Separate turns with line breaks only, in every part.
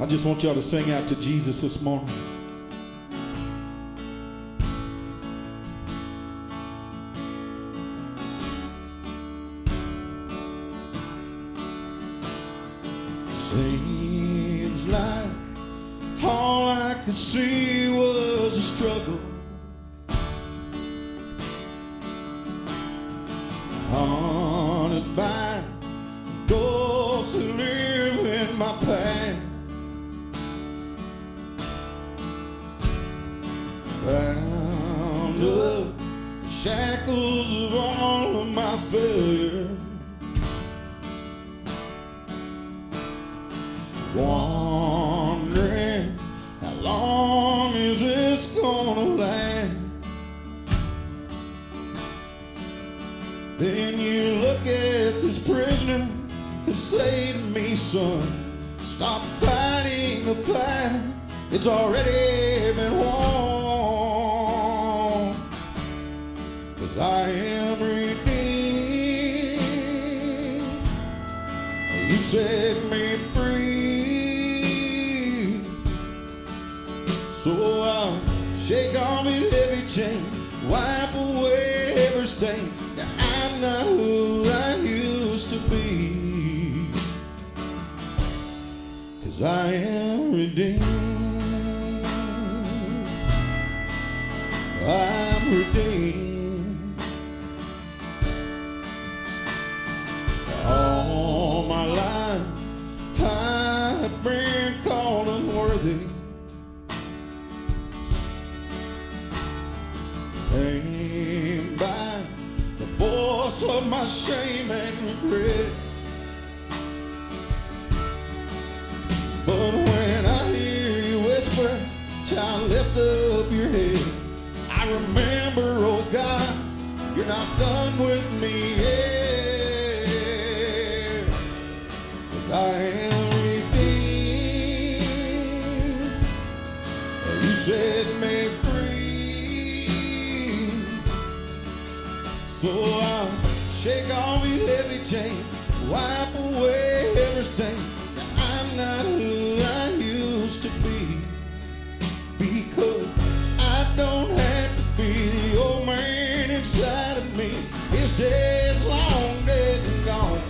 I just want y'all to sing out to Jesus this morning. Seems like all I could see was a struggle. Haunted by ghosts who live in my past. Bound up in shackles of all of my failure. Wondering how long is this gonna last? Then you look at this prisoner and say to me, son, stop fighting the fight. It's already been won. 'Cause I am redeemed. You set me free. So I'll shake off these heavy chains, wipe away every stain. Now I'm not who I used to be, 'cause I am redeemed. I'm redeemed. All my life I have been called unworthy. Pained by the voice of my shame and regret. But when I hear you whisper, child, lift up your head, I remember, oh God, you're not done with me yet. 'Cause I am redeemed. You set me free. So I'll shake off these heavy chains, wipe away every stain. Now I'm not who I used to be, because I don't have to be the old man inside of me. His days long dead and gone,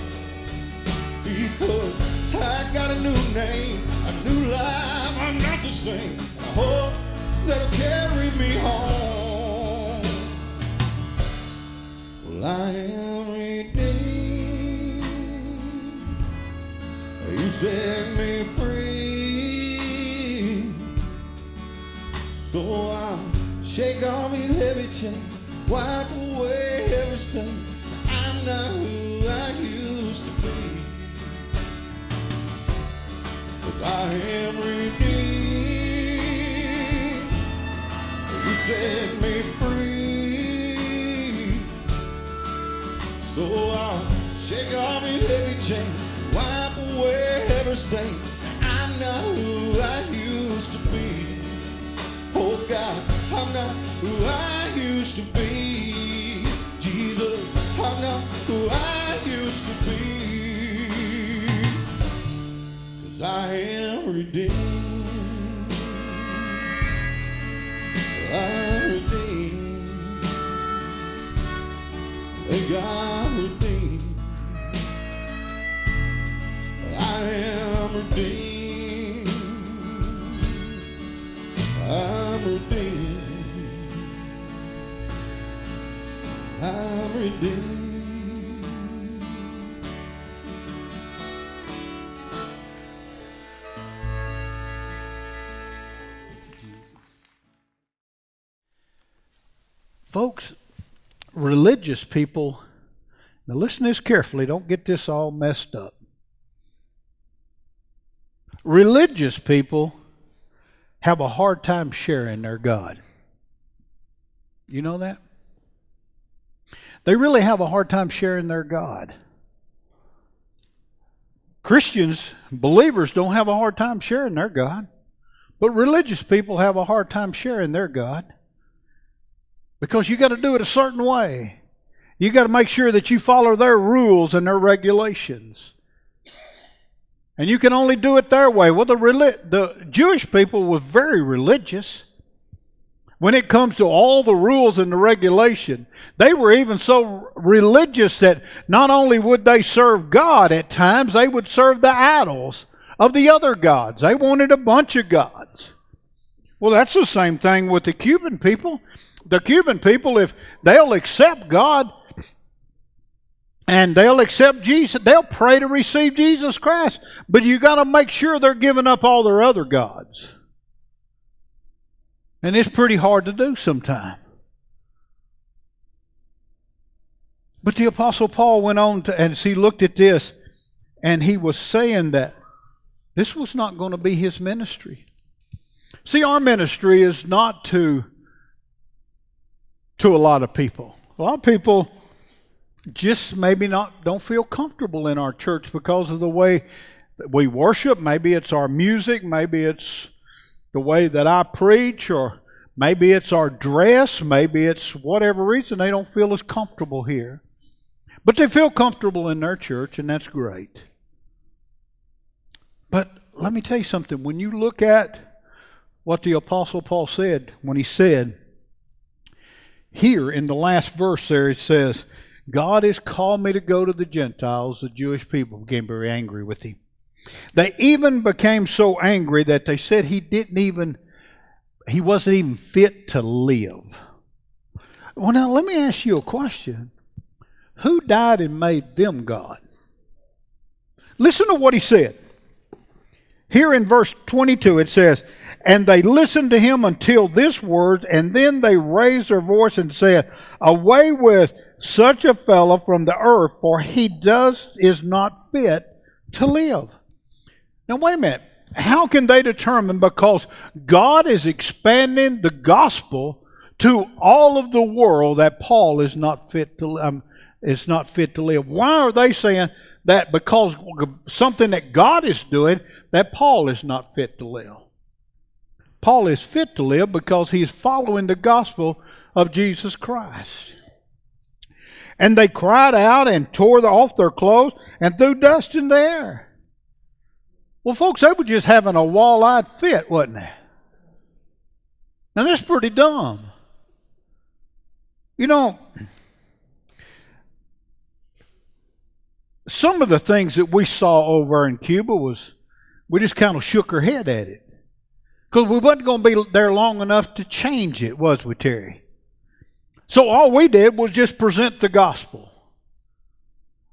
because I got a new name, a new life. I'm not the same. I hope that'll carry me home. Well, I am redeemed. You set me free. So I'll shake off these heavy chains, wipe away every stain. I'm not who I used to be, 'cause I am redeemed. You set me free. So I'll shake off these heavy chains, wipe away every stain. I'm not who I used to be. Oh God, I'm not who I used to be. Jesus, I'm not who I used to be, 'cause I am redeemed. I'm redeemed. I'm redeemed. I am redeemed. I'm redeemed. I'm redeemed. Thank you, Jesus.
Folks, religious people, now listen to this carefully, don't get this all messed up. Religious people have a hard time sharing their God. You know that? They really have a hard time sharing their God. Christians, believers, don't have a hard time sharing their God. But religious people have a hard time sharing their God. Because you got to do it a certain way. You got to make sure that you follow their rules and their regulations. And you can only do it their way. Well, the Jewish people was very religious. When it comes to all the rules and the regulation, they were even so religious that not only would they serve God at times, they would serve the idols of the other gods. They wanted a bunch of gods. Well, that's the same thing with the Cuban people. The Cuban people, if they'll accept God and they'll accept Jesus, they'll pray to receive Jesus Christ. But you got to make sure they're giving up all their other gods. And it's pretty hard to do sometimes. But the Apostle Paul went on to, and he looked at this, and he was saying that this was not going to be his ministry. See, our ministry is not to a lot of people. A lot of people just maybe don't feel comfortable in our church because of the way that we worship. Maybe it's our music, maybe it's the way that I preach, or maybe it's our dress, maybe it's whatever reason they don't feel as comfortable here. But they feel comfortable in their church, and that's great. But let me tell you something. When you look at what the Apostle Paul said, when he said, here in the last verse there, it says, God has called me to go to the Gentiles. The Jewish people became very angry with him. They even became so angry that they said he wasn't even fit to live. Well, now let me ask you a question. Who died and made them God? Listen to what he said. Here in verse 22 it says, and they listened to him until this word, and then they raised their voice and said, away with such a fellow from the earth, for he is not fit to live. Now wait a minute. How can they determine? Because God is expanding the gospel to all of the world that Paul is not fit to live. Why are they saying that? Because of something that God is doing, that Paul is not fit to live. Paul is fit to live because he is following the gospel of Jesus Christ. And they cried out and tore off their clothes and threw dust in the air. Well, folks, they were just having a wall-eyed fit, wasn't they? Now, that's pretty dumb. You know, some of the things that we saw over in Cuba was, we just kind of shook our head at it. Because we wasn't going to be there long enough to change it, was we, Terry? So all we did was just present the gospel.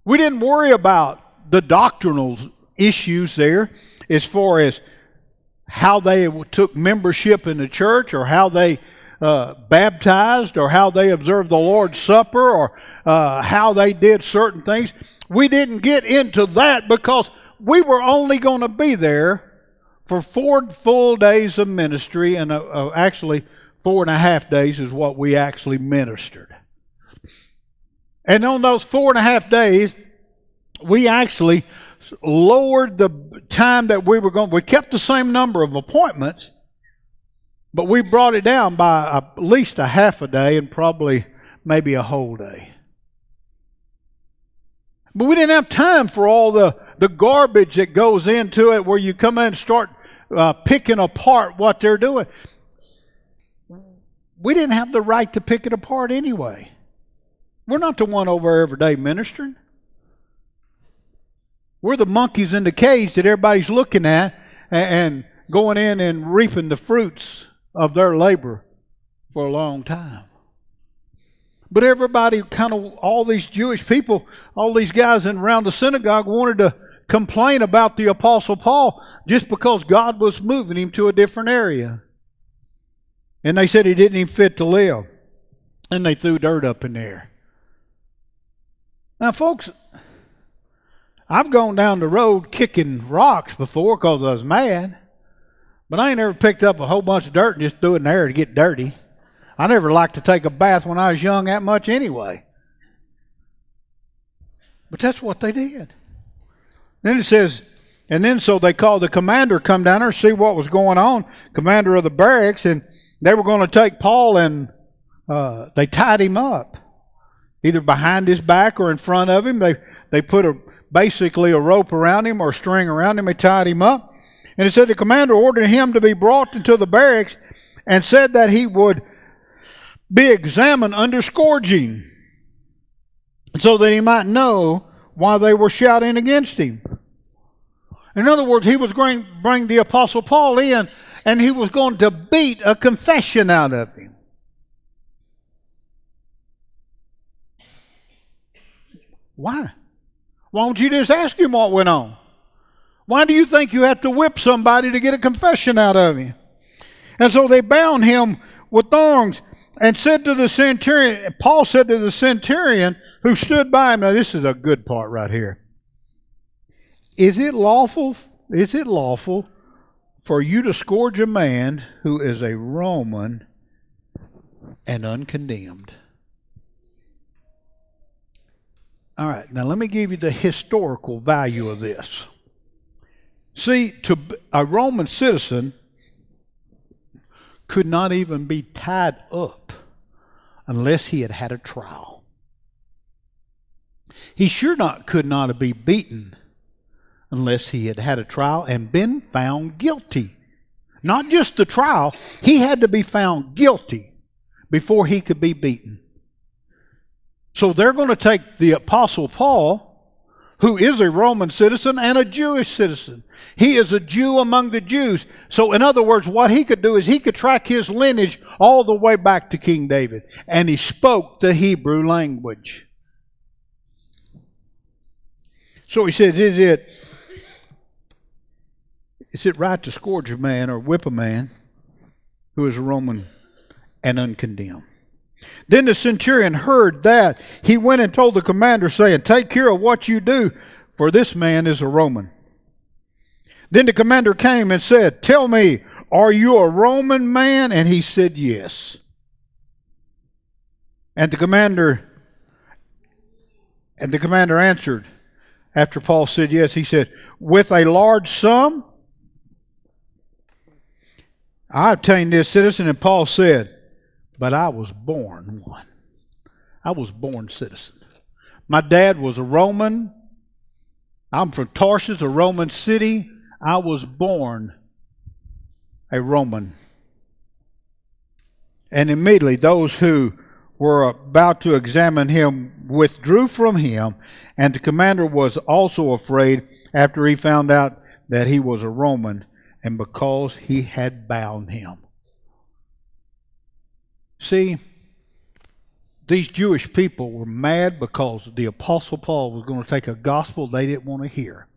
We didn't worry about the doctrinal issues there as far as how they took membership in the church, or how they baptized, or how they observed the Lord's Supper, or how they did certain things. We didn't get into that because we were only going to be there for 4 full days of ministry, and actually 4.5 days is what we actually ministered. And on those 4.5 days, we actually lowered the time that we were going. We kept the same number of appointments, but we brought it down by at least a half a day and probably maybe a whole day. But we didn't have time for all the garbage that goes into it, where you come in and start picking apart what they're doing. We didn't have the right to pick it apart anyway. We're not the one over every day ministering. We're the monkeys in the cage that everybody's looking at and going in and reaping the fruits of their labor for a long time. But everybody, kind of all these Jewish people, all these guys around the synagogue wanted to complain about the Apostle Paul just because God was moving him to a different area. And they said he didn't even fit to live. And they threw dirt up in the air. Now, folks, I've gone down the road kicking rocks before because I was mad. But I ain't ever picked up a whole bunch of dirt and just threw it in the air to get dirty. I never liked to take a bath when I was young that much anyway. But that's what they did. Then it says, and then so they called the commander, come down there, see what was going on, commander of the barracks, and they were going to take Paul, and they tied him up, either behind his back or in front of him. they put basically a rope around him or a string around him. They tied him up. And it said the commander ordered him to be brought into the barracks and said that he would be examined under scourging so that he might know why they were shouting against him. In other words, he was going to bring the Apostle Paul in, and he was going to beat a confession out of him. Why? Why don't you just ask him what went on? Why do you think you have to whip somebody to get a confession out of him? And so they bound him with thongs and said to the centurion, Paul said to the centurion who stood by him, now this is a good part right here. Is it lawful for you to scourge a man who is a Roman and uncondemned? All right, now let me give you the historical value of this. See, a Roman citizen could not even be tied up unless he had had a trial. He could not be beaten unless he had had a trial and been found guilty. Not just the trial, he had to be found guilty before he could be beaten. So they're going to take the Apostle Paul, who is a Roman citizen and a Jewish citizen. He is a Jew among the Jews. So in other words, what he could do is he could track his lineage all the way back to King David. And he spoke the Hebrew language. So he says, is it right to scourge a man or whip a man who is a Roman and uncondemned? Then the centurion heard that. He went and told the commander, saying, take care of what you do, for this man is a Roman. Then the commander came and said, tell me, are you a Roman man? And he said, yes. And the commander answered, after Paul said yes, he said, with a large sum? I obtained this citizen, and Paul said, but I was born one. I was born citizen. My dad was a Roman. I'm from Tarsus, a Roman city. I was born a Roman. And immediately those who were about to examine him withdrew from him, and the commander was also afraid after he found out that he was a Roman, and because he had bound him. See, these Jewish people were mad because the Apostle Paul was going to take a gospel they didn't want to hear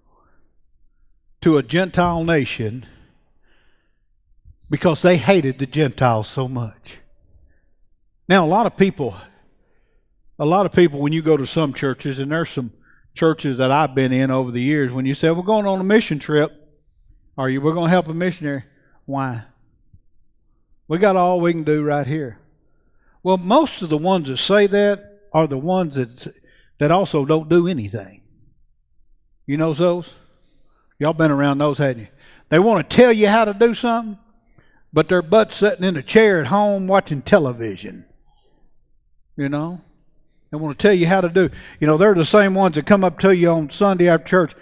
to a Gentile nation because they hated the Gentiles so much. Now, a lot of people, when you go to some churches, and there's some churches that I've been in over the years, when you say, we're going on a mission trip, we're going to help a missionary. Why? We got all we can do right here. Well, most of the ones that say that are the ones that also don't do anything. You know those? Y'all been around those, haven't you? They want to tell you how to do something, but their butt's sitting in a chair at home watching television. You know? They want to tell you how to do. You know, they're the same ones that come up to you on Sunday after church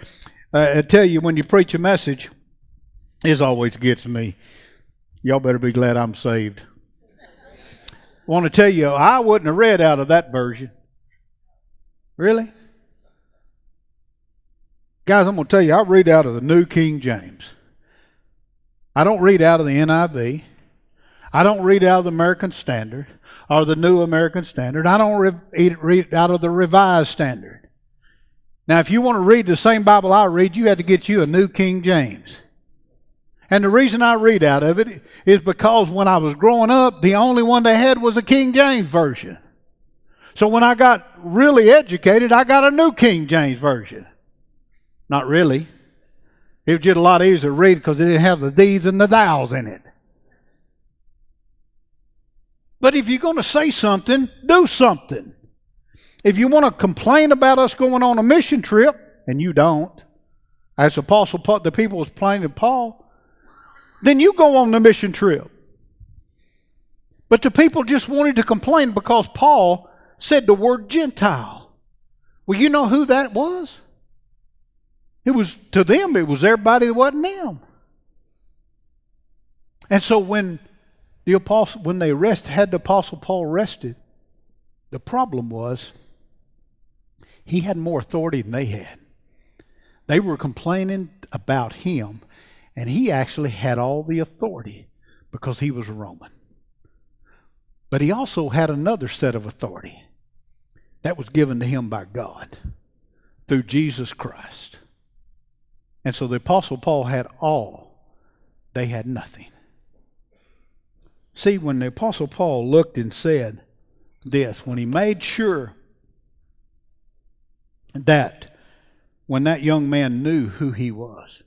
and tell you when you preach a message. This always gets me. Y'all better be glad I'm saved. I want to tell you, I wouldn't have read out of that version. Really? Guys, I'm going to tell you, I read out of the New King James. I don't read out of the NIV. I don't read out of the American Standard or the New American Standard. I don't read out of the Revised Standard. Now, if you want to read the same Bible I read, you have to get you a New King James. And the reason I read out of it is because when I was growing up, the only one they had was a King James version. So when I got really educated, I got a New King James version. Not really. It was just a lot easier to read because it didn't have the these and the thous in it. But if you're going to say something, do something. If you want to complain about us going on a mission trip, and you don't, as Apostle Paul, the people was complaining to Paul, then you go on the mission trip. But the people just wanted to complain because Paul said the word Gentile. Well, you know who that was? It was, to them, it was everybody that wasn't them. And so when they had the Apostle Paul arrested, the problem was he had more authority than they had. They were complaining about him, and he actually had all the authority because he was a Roman. But he also had another set of authority that was given to him by God through Jesus Christ. And so the Apostle Paul had all, they had nothing. See, when the Apostle Paul looked and said this, when he made sure that when that young man knew who he was,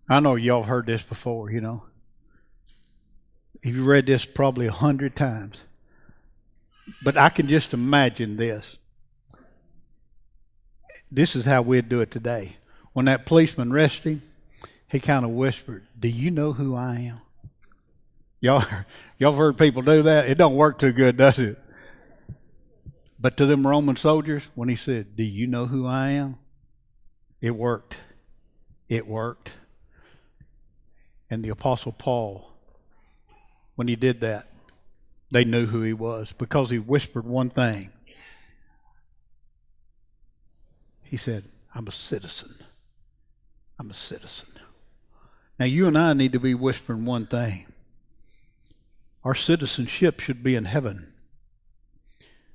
I know y'all heard this before, you know. You've read this probably 100 times. But I can just imagine this. This is how we'd do it today. When that policeman arrested him, he kind of whispered, "Do you know who I am?" Y'all heard people do that? It don't work too good, does it? But to them Roman soldiers, when he said, "Do you know who I am?" It worked. It worked. And the Apostle Paul, when he did that, they knew who he was because he whispered one thing. He said, "I'm a citizen. I'm a citizen." Now you and I need to be whispering one thing. Our citizenship should be in heaven.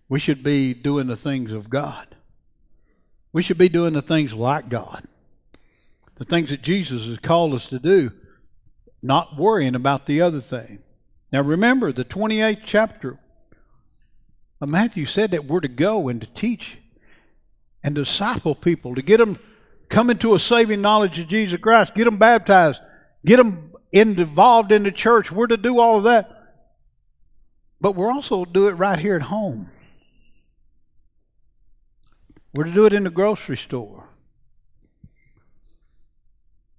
We should be doing the things of God. We should be doing the things like God. The things that Jesus has called us to do, not worrying about the other thing. Now remember, the 28th chapter of Matthew said that we're to go and to teach and disciple people, to get them come into a saving knowledge of Jesus Christ, get them baptized, get them involved in the church. We're to do all of that. But we're also to do it right here at home. We're to do it in the grocery store.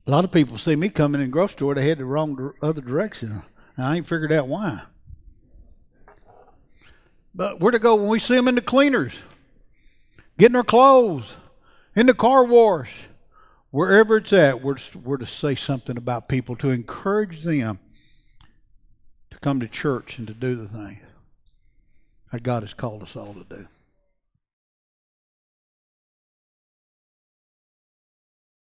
A lot of people see me coming in the grocery store, they head the wrong other direction. And I ain't figured out why. But we're to go when we see them in the cleaners, getting their clothes, in the car wash, wherever it's at, we're to say something about people, to encourage them to come to church and to do the things that God has called us all to do.